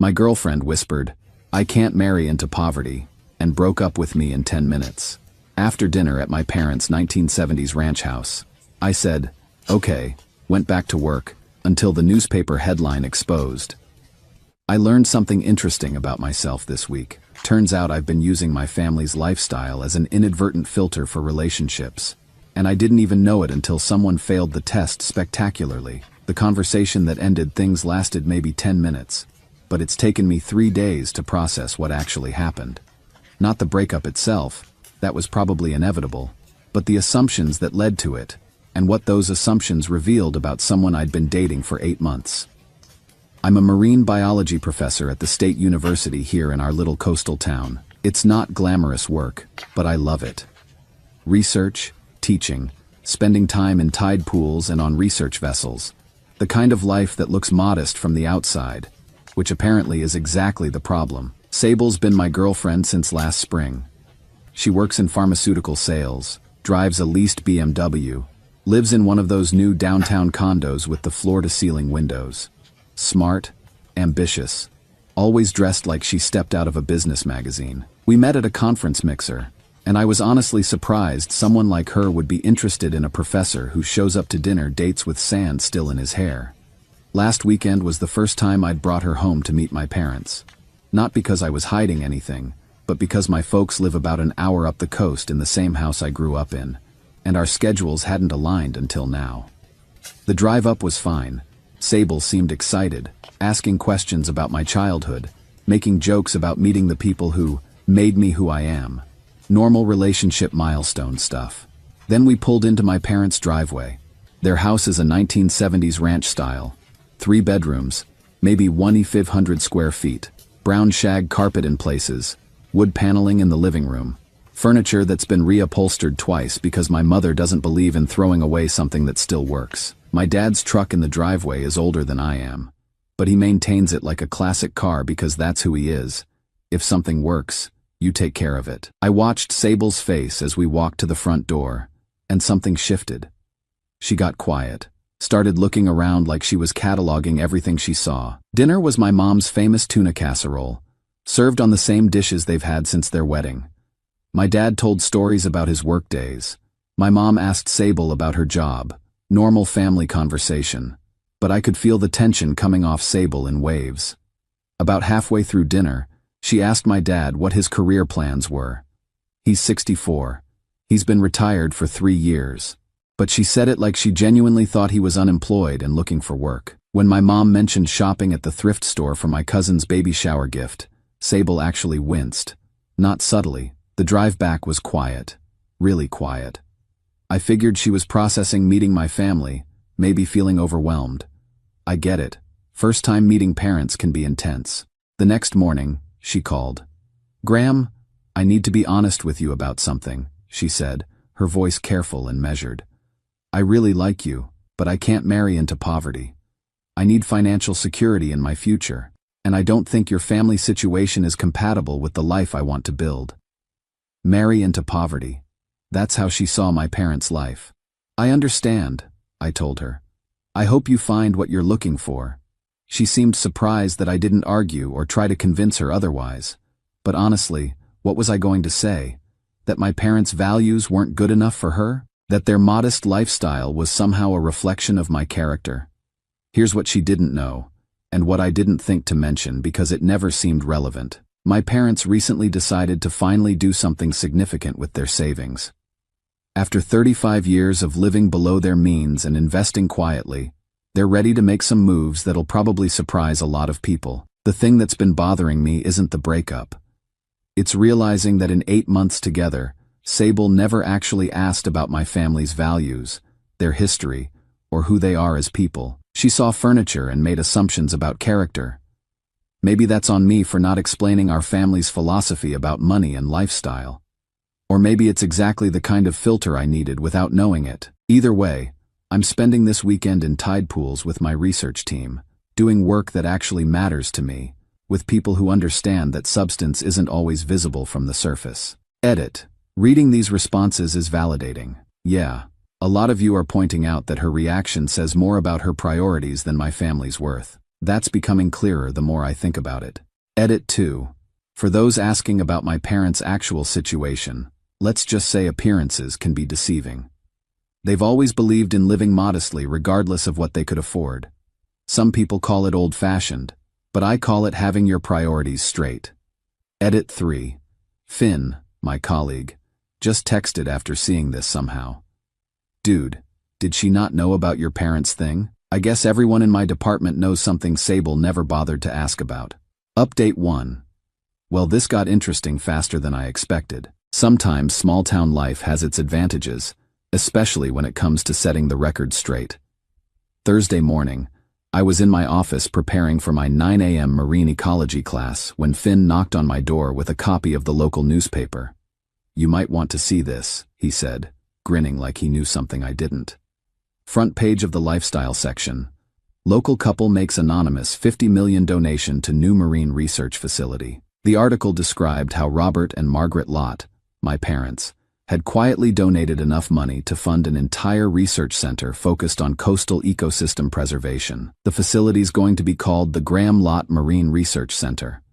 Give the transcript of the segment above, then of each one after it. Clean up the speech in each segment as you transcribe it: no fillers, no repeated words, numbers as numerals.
My girlfriend whispered, "I can't marry into poverty," and broke up with me in 10 minutes. After dinner at my parents' 1970s ranch house, I said, "Okay," went back to work, until the newspaper headline exposed. I learned something interesting about myself this week. Turns out I've been using my family's lifestyle as an inadvertent filter for relationships. And I didn't even know it until someone failed the test spectacularly. The conversation that ended things lasted maybe 10 minutes. But it's taken me 3 days to process what actually happened. Not the breakup itself, that was probably inevitable, but the assumptions that led to it, and what those assumptions revealed about someone I'd been dating for 8 months. I'm a marine biology professor at the state university here in our little coastal town. It's not glamorous work, but I love it. Research, teaching, spending time in tide pools and on research vessels. The kind of life that looks modest from the outside, which apparently is exactly the problem. Sable's been my girlfriend since last spring. She works in pharmaceutical sales, drives a leased BMW, lives in one of those new downtown condos with the floor-to-ceiling windows. Smart, ambitious, always dressed like she stepped out of a business magazine. We met at a conference mixer, and I was honestly surprised someone like her would be interested in a professor who shows up to dinner dates with sand still in his hair. Last weekend was the first time I'd brought her home to meet my parents. Not because I was hiding anything, but because my folks live about an hour up the coast in the same house I grew up in, and our schedules hadn't aligned until now. The drive up was fine. Sable seemed excited, asking questions about my childhood, making jokes about meeting the people who made me who I am. Normal relationship milestone stuff. Then we pulled into my parents' driveway. Their house is a 1970s ranch style. 3 bedrooms, maybe 1,500 square feet, brown shag carpet in places, wood paneling in the living room, furniture that's been reupholstered twice because my mother doesn't believe in throwing away something that still works. My dad's truck in the driveway is older than I am, but he maintains it like a classic car because that's who he is. If something works, you take care of it. I watched Sable's face as we walked to the front door, and something shifted. She got quiet, started looking around like she was cataloging everything she saw. Dinner was my mom's famous tuna casserole, served on the same dishes they've had since their wedding. My dad told stories about his work days. My mom asked Sable about her job. Normal family conversation, but I could feel the tension coming off Sable in waves. About halfway through dinner, she asked my dad what his career plans were. He's 64. He's been retired for 3 years. But she said it like she genuinely thought he was unemployed and looking for work. When my mom mentioned shopping at the thrift store for my cousin's baby shower gift, Sable actually winced. Not subtly, the drive back was quiet. Really quiet. I figured she was processing meeting my family, maybe feeling overwhelmed. I get it. First time meeting parents can be intense. The next morning, she called. "Graham, I need to be honest with you about something," she said, her voice careful and measured. "I really like you, but I can't marry into poverty. I need financial security in my future, and I don't think your family situation is compatible with the life I want to build." Marry into poverty. That's how she saw my parents' life. "I understand," I told her. "I hope you find what you're looking for." She seemed surprised that I didn't argue or try to convince her otherwise. But honestly, what was I going to say? That my parents' values weren't good enough for her? That their modest lifestyle was somehow a reflection of my character? Here's what she didn't know, and what I didn't think to mention because it never seemed relevant. My parents recently decided to finally do something significant with their savings. After 35 years of living below their means and investing quietly, they're ready to make some moves that'll probably surprise a lot of people. The thing that's been bothering me isn't the breakup. It's realizing that in 8 months together, Sable never actually asked about my family's values, their history, or who they are as people. She saw furniture and made assumptions about character. Maybe that's on me for not explaining our family's philosophy about money and lifestyle. Or maybe it's exactly the kind of filter I needed without knowing it. Either way, I'm spending this weekend in tide pools with my research team, doing work that actually matters to me, with people who understand that substance isn't always visible from the surface. Edit. Reading these responses is validating. Yeah, a lot of you are pointing out that her reaction says more about her priorities than my family's worth. That's becoming clearer the more I think about it. Edit 2. For those asking about my parents' actual situation, let's just say appearances can be deceiving. They've always believed in living modestly regardless of what they could afford. Some people call it old-fashioned, but I call it having your priorities straight. Edit 3. Finn, my colleague, just texted after seeing this somehow. Dude, did she not know about your parents' thing? I guess everyone in my department knows something Sable never bothered to ask about. Update 1. Well, this got interesting faster than I expected. Sometimes small-town life has its advantages, especially when it comes to setting the record straight. Thursday morning, I was in my office preparing for my 9 a.m. marine ecology class when Finn knocked on my door with a copy of the local newspaper. "You might want to see this," he said, grinning like he knew something I didn't. Front page of the lifestyle section. Local couple makes anonymous $50 million donation to new marine research facility. The article described how Robert and Margaret Lott, my parents, had quietly donated enough money to fund an entire research center focused on coastal ecosystem preservation. The facility's going to be called the Graham Lott Marine Research Center.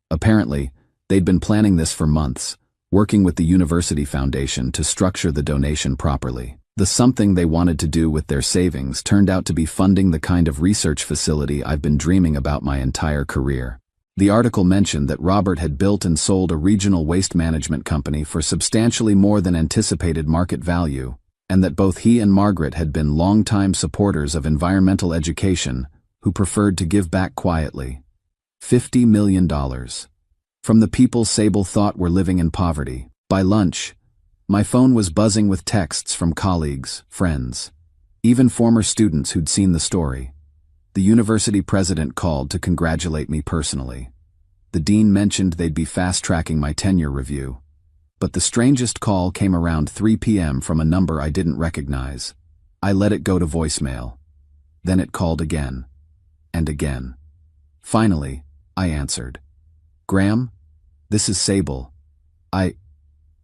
Apparently, they'd been planning this for months, working with the University Foundation to structure the donation properly. The something they wanted to do with their savings turned out to be funding the kind of research facility I've been dreaming about my entire career. The article mentioned that Robert had built and sold a regional waste management company for substantially more than anticipated market value, and that both he and Margaret had been longtime supporters of environmental education who preferred to give back quietly. $50 million. From the people Sable thought were living in poverty. By lunch, my phone was buzzing with texts from colleagues, friends, even former students who'd seen the story. The university president called to congratulate me personally. The dean mentioned they'd be fast-tracking my tenure review. But the strangest call came around 3 p.m. from a number I didn't recognize. I let it go to voicemail. Then it called again. And again. Finally, I answered. "Graham? This is Sable.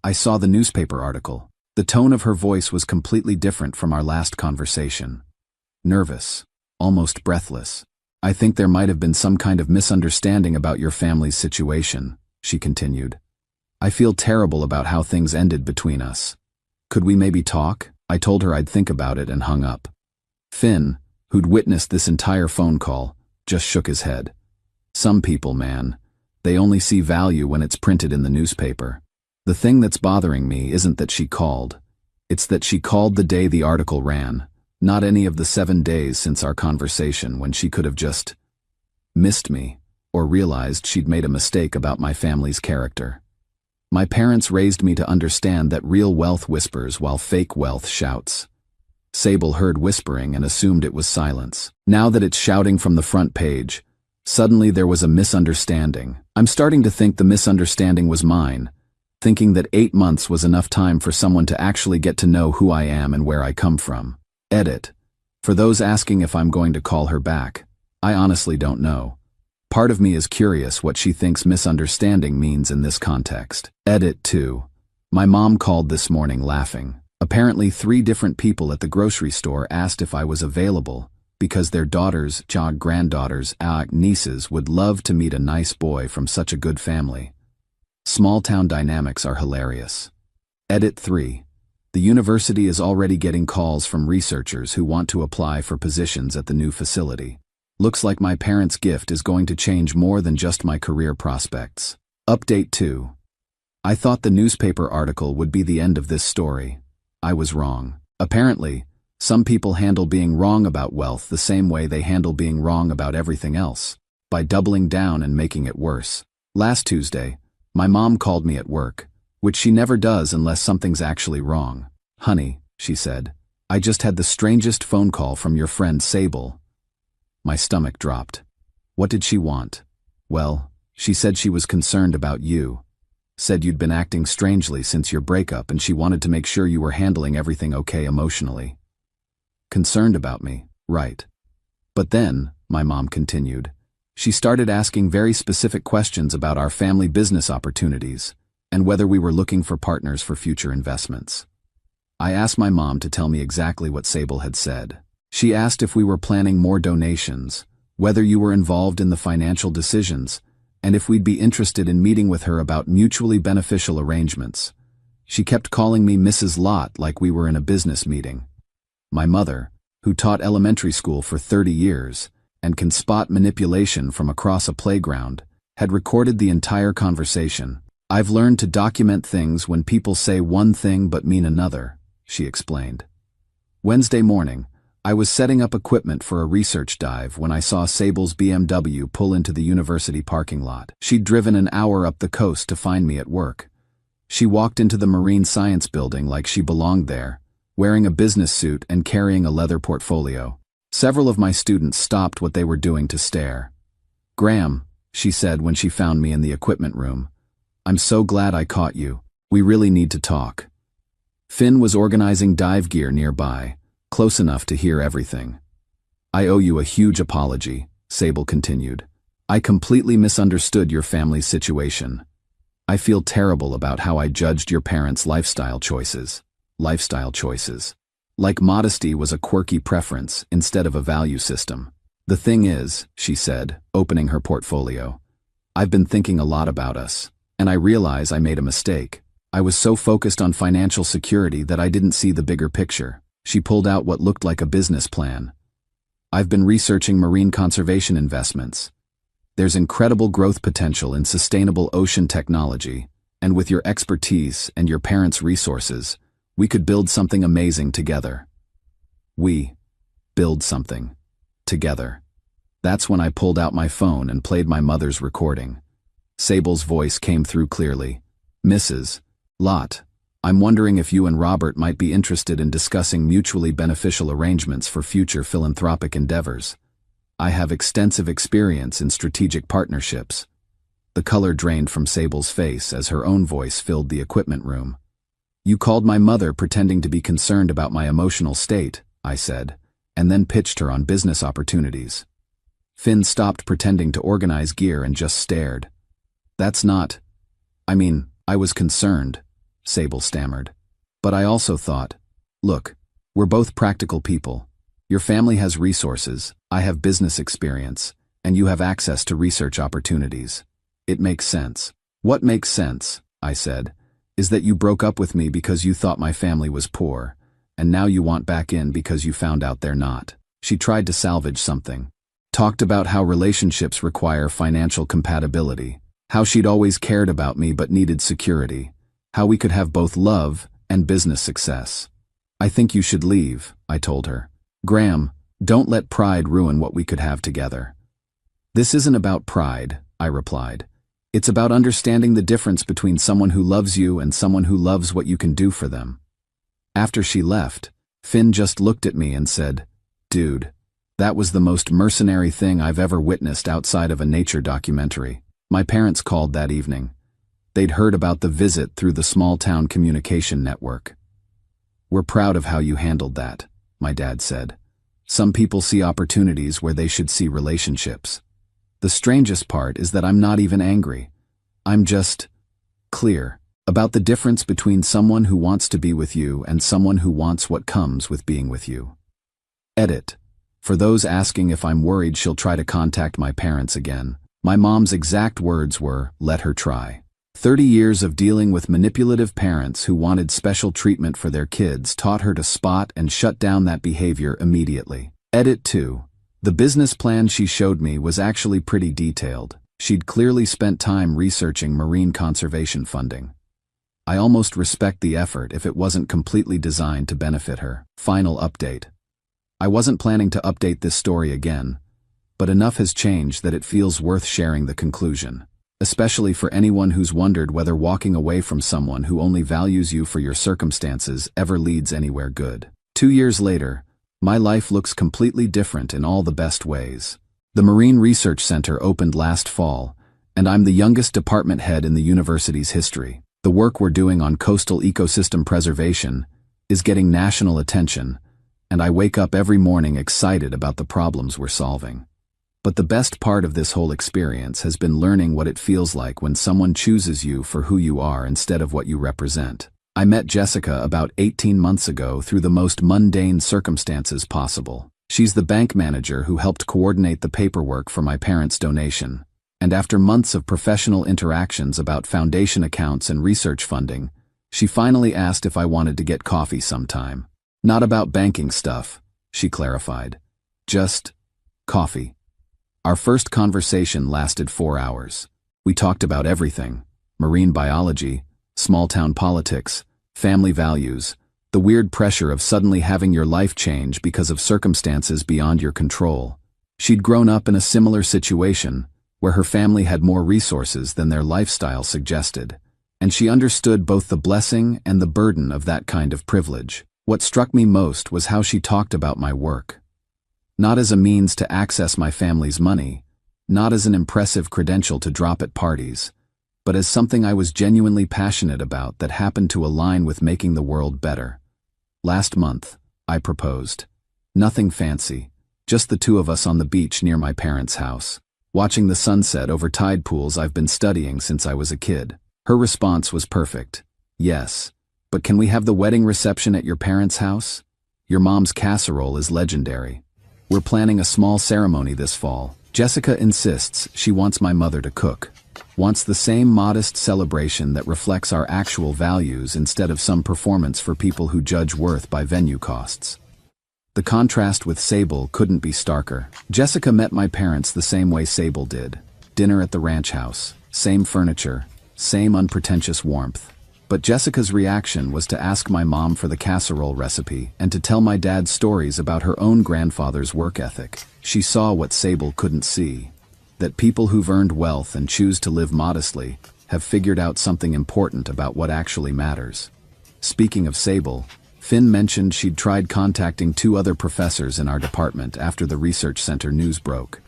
I saw the newspaper article." The tone of her voice was completely different from our last conversation. Nervous. Almost breathless. "I think there might have been some kind of misunderstanding about your family's situation," she continued. "I feel terrible about how things ended between us. Could we maybe talk?" I told her I'd think about it and hung up. Finn, who'd witnessed this entire phone call, just shook his head. "Some people, man, they only see value when it's printed in the newspaper. The thing that's bothering me isn't that she called. It's that she called the day the article ran. Not any of the 7 days since our conversation when she could have just missed me or realized she'd made a mistake about my family's character. My parents raised me to understand that real wealth whispers while fake wealth shouts. Sable heard whispering and assumed it was silence. Now that it's shouting from the front page, suddenly there was a misunderstanding. I'm starting to think the misunderstanding was mine, thinking that 8 months was enough time for someone to actually get to know who I am and where I come from. Edit. For those asking if I'm going to call her back, I honestly don't know. Part of me is curious what she thinks misunderstanding means in this context. Edit 2. My mom called this morning laughing. Apparently 3 different people at the grocery store asked if I was available because their daughters, granddaughters, nieces would love to meet a nice boy from such a good family. Small-town dynamics are hilarious. Edit 3. The university is already getting calls from researchers who want to apply for positions at the new facility. Looks like my parents' gift is going to change more than just my career prospects. Update 2. I thought the newspaper article would be the end of this story. I was wrong. Apparently, some people handle being wrong about wealth the same way they handle being wrong about everything else, by doubling down and making it worse. Last Tuesday, my mom called me at work, which she never does unless something's actually wrong. "Honey," she said, "I just had the strangest phone call from your friend Sable." My stomach dropped. What did she want? Well, she said she was concerned about you. Said you'd been acting strangely since your breakup and she wanted to make sure you were handling everything okay emotionally. Concerned about me, right. But then, my mom continued, she started asking very specific questions about our family business opportunities and whether we were looking for partners for future investments. I asked my mom to tell me exactly what Sable had said. She asked if we were planning more donations, whether you were involved in the financial decisions, and if we'd be interested in meeting with her about mutually beneficial arrangements. She kept calling me Mrs. Lot like we were in a business meeting. My mother, who taught elementary school for 30 years and can spot manipulation from across a playground, had recorded the entire conversation. "I've learned to document things when people say one thing but mean another," she explained. Wednesday morning, I was setting up equipment for a research dive when I saw Sable's BMW pull into the university parking lot. She'd driven an hour up the coast to find me at work. She walked into the marine science building like she belonged there, wearing a business suit and carrying a leather portfolio. Several of my students stopped what they were doing to stare. "Graham," she said when she found me in the equipment room, "I'm so glad I caught you. We really need to talk." Finn was organizing dive gear nearby, close enough to hear everything. "I owe you a huge apology," Sable continued. "I completely misunderstood your family's situation. I feel terrible about how I judged your parents' lifestyle choices. Like modesty was a quirky preference instead of a value system. The thing is," she said, opening her portfolio, "I've been thinking a lot about us, and I realize I made a mistake. I was so focused on financial security that I didn't see the bigger picture." She pulled out what looked like a business plan. "I've been researching marine conservation investments. There's incredible growth potential in sustainable ocean technology, and with your expertise and your parents' resources, we could build something amazing together." We build something together. That's when I pulled out my phone and played my mother's recording. Sable's voice came through clearly. "Mrs. Lot, I'm wondering if you and Robert might be interested in discussing mutually beneficial arrangements for future philanthropic endeavors. I have extensive experience in strategic partnerships." The color drained from Sable's face as her own voice filled the equipment room. "You called my mother pretending to be concerned about my emotional state," I said, and then pitched her on business opportunities. Finn stopped pretending to organize gear and just stared. "That's not... I was concerned," Sable stammered. "But I also thought, look, we're both practical people. Your family has resources, I have business experience, and you have access to research opportunities. It makes sense." "What makes sense," I said, "is that you broke up with me because you thought my family was poor, and now you want back in because you found out they're not." She tried to salvage something. Talked about how relationships require financial compatibility, how she'd always cared about me but needed security, how we could have both love and business success. "I think you should leave," I told her. "Graham, don't let pride ruin what we could have together." "This isn't about pride," I replied. "It's about understanding the difference between someone who loves you and someone who loves what you can do for them." After she left, Finn just looked at me and said, "Dude, that was the most mercenary thing I've ever witnessed outside of a nature documentary." My parents called that evening. They'd heard about the visit through the small-town communication network. "We're proud of how you handled that," my dad said. "Some people see opportunities where they should see relationships. The strangest part is that I'm not even angry. I'm just clear about the difference between someone who wants to be with you and someone who wants what comes with being with you." Edit. For those asking if I'm worried she'll try to contact my parents again, my mom's exact words were, "Let her try." 30 years of dealing with manipulative parents who wanted special treatment for their kids taught her to spot and shut down that behavior immediately. Edit 2. The business plan she showed me was actually pretty detailed. She'd clearly spent time researching marine conservation funding. I almost respect the effort if it wasn't completely designed to benefit her. Final update. I wasn't planning to update this story again, but enough has changed that it feels worth sharing the conclusion, especially for anyone who's wondered whether walking away from someone who only values you for your circumstances ever leads anywhere good. 2 years later, my life looks completely different in all the best ways. The Marine Research Center opened last fall, and I'm the youngest department head in the university's history. The work we're doing on coastal ecosystem preservation is getting national attention, and I wake up every morning excited about the problems we're solving. But the best part of this whole experience has been learning what it feels like when someone chooses you for who you are instead of what you represent. I met Jessica about 18 months ago through the most mundane circumstances possible. She's the bank manager who helped coordinate the paperwork for my parents' donation. And after months of professional interactions about foundation accounts and research funding, she finally asked if I wanted to get coffee sometime. Not about banking stuff, she clarified. Just coffee. Our first conversation lasted 4 hours. We talked about everything: marine biology, small-town politics, family values, the weird pressure of suddenly having your life change because of circumstances beyond your control. She'd grown up in a similar situation, where her family had more resources than their lifestyle suggested, and she understood both the blessing and the burden of that kind of privilege. What struck me most was how she talked about my work. Not as a means to access my family's money, not as an impressive credential to drop at parties, but as something I was genuinely passionate about that happened to align with making the world better. Last month, I proposed. Nothing fancy, just the two of us on the beach near my parents' house, watching the sunset over tide pools I've been studying since I was a kid. Her response was perfect. Yes, but can we have the wedding reception at your parents' house? Your mom's casserole is legendary. We're planning a small ceremony this fall. Jessica insists she wants my mother to cook. Wants the same modest celebration that reflects our actual values instead of some performance for people who judge worth by venue costs. The contrast with Sable couldn't be starker. Jessica met my parents the same way Sable did. Dinner at the ranch house, same furniture, same unpretentious warmth. But Jessica's reaction was to ask my mom for the casserole recipe and to tell my dad stories about her own grandfather's work ethic. She saw what Sable couldn't see: that people who've earned wealth and choose to live modestly have figured out something important about what actually matters. Speaking of Sable, Finn mentioned she'd tried contacting 2 other professors in our department after the research center news broke.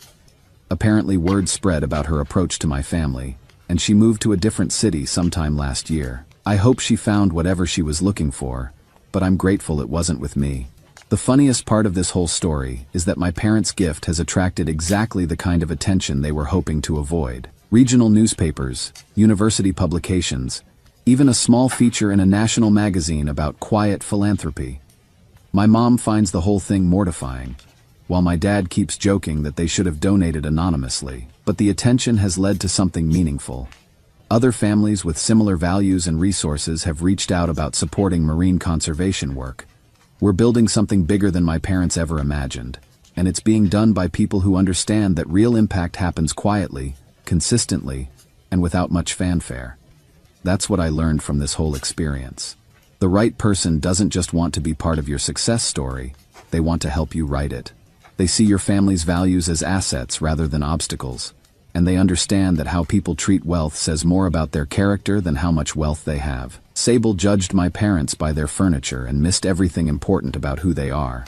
Apparently word spread about her approach to my family, and she moved to a different city sometime last year. I hope she found whatever she was looking for, but I'm grateful it wasn't with me. The funniest part of this whole story is that my parents' gift has attracted exactly the kind of attention they were hoping to avoid. Regional newspapers, university publications, even a small feature in a national magazine about quiet philanthropy. My mom finds the whole thing mortifying, while my dad keeps joking that they should have donated anonymously. But the attention has led to something meaningful. Other families with similar values and resources have reached out about supporting marine conservation work. We're building something bigger than my parents ever imagined, and it's being done by people who understand that real impact happens quietly, consistently, and without much fanfare. That's what I learned from this whole experience. The right person doesn't just want to be part of your success story, they want to help you write it. They see your family's values as assets rather than obstacles, and they understand that how people treat wealth says more about their character than how much wealth they have. Sable judged my parents by their furniture and missed everything important about who they are.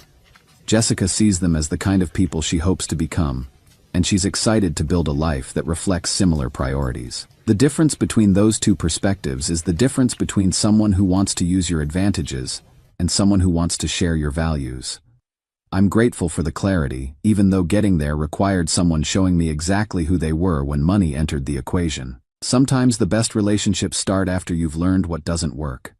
Jessica sees them as the kind of people she hopes to become, and she's excited to build a life that reflects similar priorities. The difference between those two perspectives is the difference between someone who wants to use your advantages and someone who wants to share your values. I'm grateful for the clarity, even though getting there required someone showing me exactly who they were when money entered the equation. Sometimes the best relationships start after you've learned what doesn't work.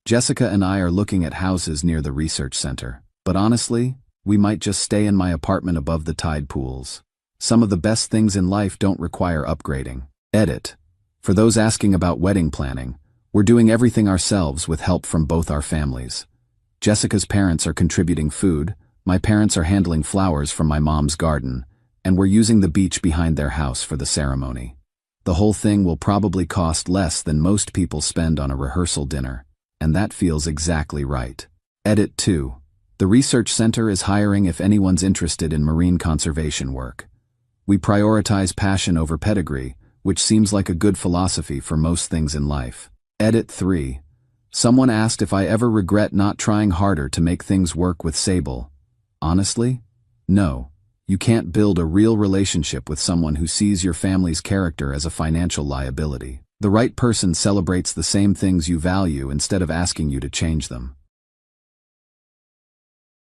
Jessica and I are looking at houses near the research center, but honestly, we might just stay in my apartment above the tide pools. Some of the best things in life don't require upgrading. Edit. For those asking about wedding planning, we're doing everything ourselves with help from both our families. Jessica's parents are contributing food, my parents are handling flowers from my mom's garden, and we're using the beach behind their house for the ceremony. The whole thing will probably cost less than most people spend on a rehearsal dinner, and that feels exactly right. Edit 2. The research center is hiring if anyone's interested in marine conservation work. We prioritize passion over pedigree, which seems like a good philosophy for most things in life. Edit 3. Someone asked if I ever regret not trying harder to make things work with Sable. Honestly? No. You can't build a real relationship with someone who sees your family's character as a financial liability. The right person celebrates the same things you value instead of asking you to change them.